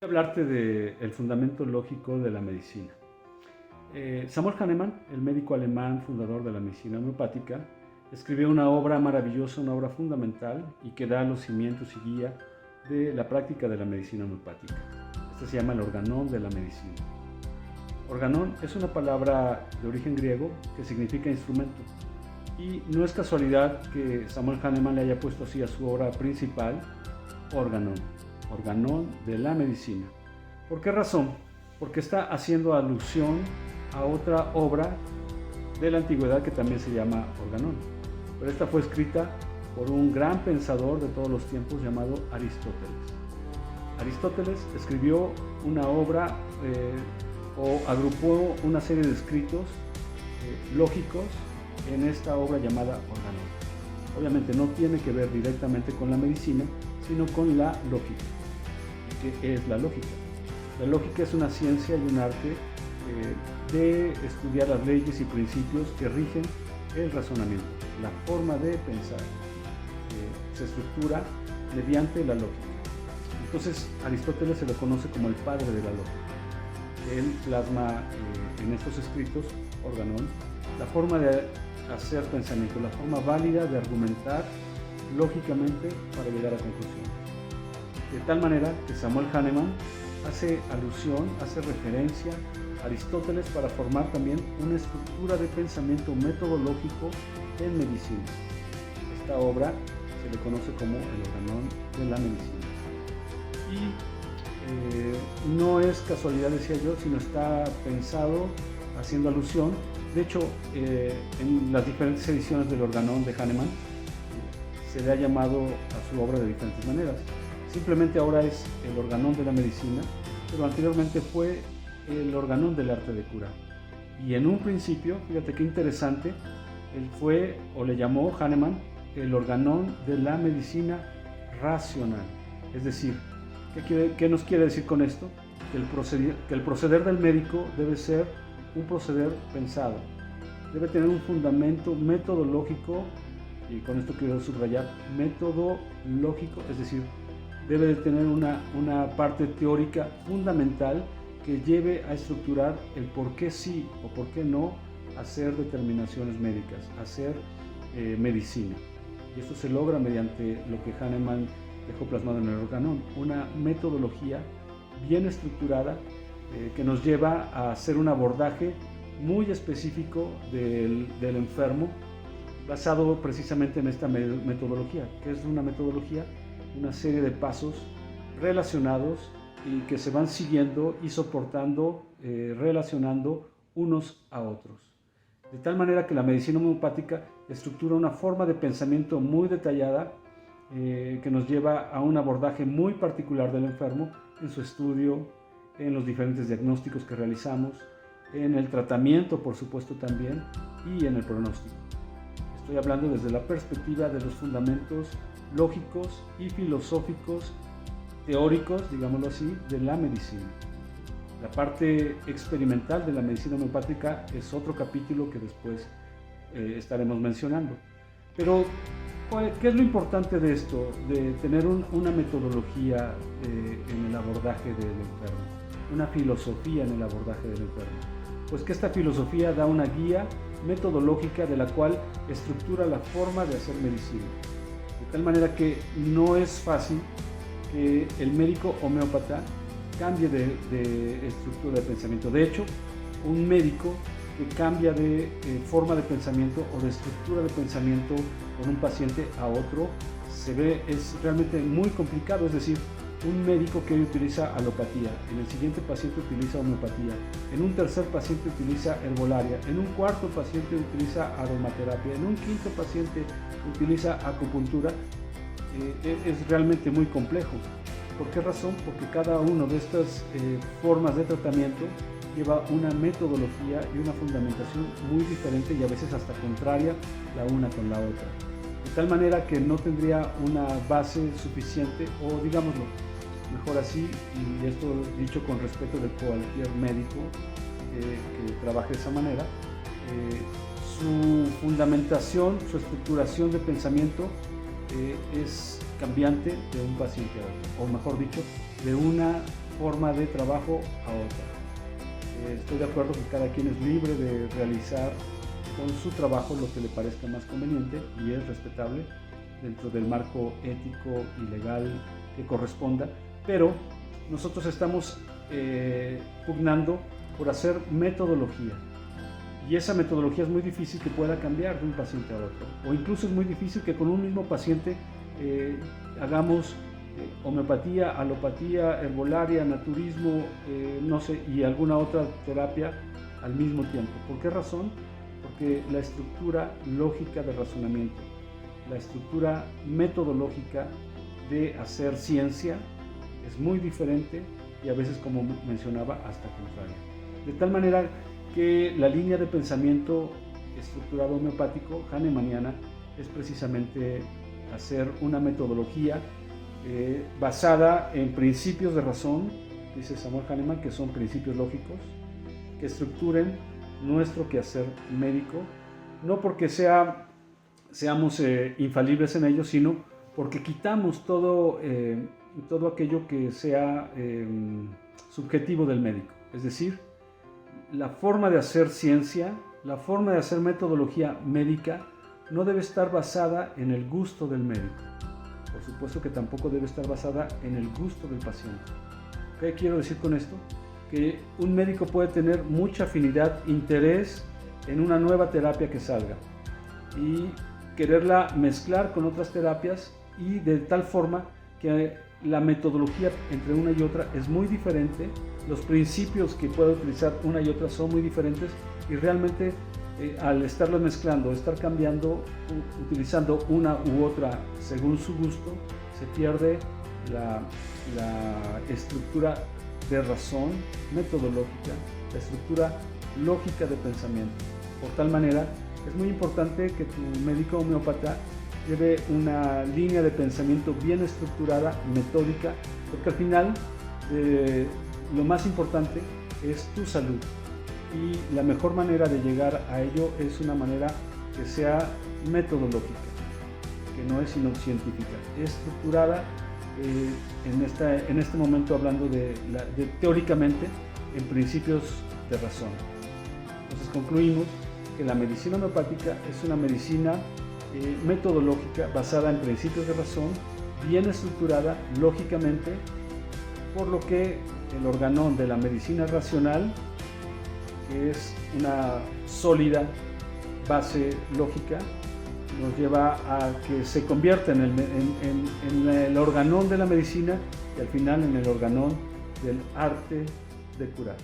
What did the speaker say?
Hablarte del fundamento lógico de la medicina. Samuel Hahnemann, el médico alemán fundador de la medicina homeopática, escribió una obra maravillosa, una obra fundamental y que da los cimientos y guía de la práctica de la medicina homeopática. Este se llama el organón de la medicina. Organón es una palabra de origen griego que significa instrumento, y no es casualidad que Samuel Hahnemann le haya puesto así a su obra principal, organón de la medicina. ¿Por qué razón? Porque está haciendo alusión a otra obra de la antigüedad que también se llama organón, pero esta fue escrita por un gran pensador de todos los tiempos llamado Aristóteles. Aristóteles escribió una obra o agrupó una serie de escritos lógicos en esta obra llamada organón. Obviamente no tiene que ver directamente con la medicina, sino con la lógica. ¿Qué es la lógica? La lógica es una ciencia y un arte de estudiar las leyes y principios que rigen el razonamiento, la forma de pensar. Se estructura mediante la lógica. Entonces Aristóteles se lo conoce como el padre de la lógica. Él plasma en estos escritos, organón, la forma de hacer pensamiento, la forma válida de argumentar lógicamente para llegar a conclusiones. De tal manera que Samuel Hahnemann hace alusión, hace referencia a Aristóteles para formar también una estructura de pensamiento metodológico en medicina. Esta obra se le conoce como el organón de la medicina. Y no es casualidad, decía yo, sino está pensado haciendo alusión. De hecho, en las diferentes ediciones del organón de Hahnemann se le ha llamado a su obra de diferentes maneras. Simplemente ahora es el organón de la medicina, pero anteriormente fue el organón del arte de curar. Y en un principio, fíjate qué interesante, él fue, o le llamó Hahnemann, el organón de la medicina racional. Es decir, ¿qué nos quiere decir con esto? Que el proceder del médico debe ser un proceder pensado, debe tener un fundamento metodológico, y con esto quiero subrayar, método lógico, es decir, debe de tener una parte teórica fundamental que lleve a estructurar el por qué sí o por qué no hacer determinaciones médicas, hacer medicina. Y esto se logra mediante lo que Hahnemann dejó plasmado en el organón, una metodología bien estructurada que nos lleva a hacer un abordaje muy específico del enfermo, basado precisamente en esta metodología. ¿Qué es una metodología? Una serie de pasos relacionados y que se van siguiendo y soportando, relacionando unos a otros. De tal manera que la medicina homeopática estructura una forma de pensamiento muy detallada que nos lleva a un abordaje muy particular del enfermo en su estudio, en los diferentes diagnósticos que realizamos, en el tratamiento, por supuesto, también, y en el pronóstico. Estoy hablando desde la perspectiva de los fundamentos lógicos y filosóficos, teóricos, digámoslo así, de la medicina. La parte experimental de la medicina homeopática es otro capítulo que después estaremos mencionando. Pero, ¿qué es lo importante de esto? De tener una metodología en el abordaje del enfermo, una filosofía en el abordaje del enfermo. Pues que esta filosofía da una guía metodológica de la cual estructura la forma de hacer medicina. De tal manera que no es fácil que el médico homeópata cambie de estructura de pensamiento. De hecho, un médico que cambia de forma de pensamiento o de estructura de pensamiento con un paciente a otro es realmente muy complicado. Es decir, un médico que hoy utiliza alopatía, en el siguiente paciente utiliza homeopatía, en un tercer paciente utiliza herbolaria, en un cuarto paciente utiliza aromaterapia, en un quinto paciente utiliza acupuntura, es realmente muy complejo. ¿Por qué razón? Porque cada una de estas formas de tratamiento lleva una metodología y una fundamentación muy diferente y a veces hasta contraria la una con la otra. De tal manera que no tendría una base suficiente, o digámoslo mejor así, y esto dicho con respeto de cualquier médico que trabaje de esa manera, su fundamentación, su estructuración de pensamiento es cambiante de un paciente a otro, o mejor dicho, de una forma de trabajo a otra. Estoy de acuerdo que cada quien es libre de realizar con su trabajo lo que le parezca más conveniente y es respetable dentro del marco ético y legal que corresponda, pero nosotros estamos pugnando por hacer metodología. Y esa metodología es muy difícil que pueda cambiar de un paciente a otro. O incluso es muy difícil que con un mismo paciente hagamos homeopatía, alopatía, herbolaria, naturismo, no sé, y alguna otra terapia al mismo tiempo. ¿Por qué razón? Porque la estructura lógica de razonamiento, la estructura metodológica de hacer ciencia es muy diferente y a veces, como mencionaba, hasta contraria. De tal manera que la línea de pensamiento estructurado homeopático hahnemanniana es precisamente hacer una metodología basada en principios de razón, dice Samuel Hahnemann, que son principios lógicos, que estructuren nuestro quehacer médico, no porque seamos infalibles en ello, sino porque quitamos todo aquello que sea subjetivo del médico, es decir, la forma de hacer ciencia, la forma de hacer metodología médica no debe estar basada en el gusto del médico. Por supuesto que tampoco debe estar basada en el gusto del paciente. ¿Qué quiero decir con esto? Que un médico puede tener mucha afinidad, interés en una nueva terapia que salga y quererla mezclar con otras terapias y de tal forma que la metodología entre una y otra es muy diferente, los principios que puede utilizar una y otra son muy diferentes y realmente al estarlos mezclando, estar cambiando, utilizando una u otra según su gusto, se pierde la estructura de razón metodológica, la estructura lógica de pensamiento. Por tal manera, es muy importante que tu médico homeópata lleve una línea de pensamiento bien estructurada, metódica, porque al final lo más importante es tu salud y la mejor manera de llegar a ello es una manera que sea metodológica, que no es sino científica, estructurada, en este momento hablando de teóricamente en principios de razón. Entonces concluimos que la medicina homeopática es una medicina metodológica basada en principios de razón, bien estructurada lógicamente, por lo que el organón de la medicina racional, que es una sólida base lógica, nos lleva a que se convierta en el organón de la medicina y al final en el organón del arte de curar.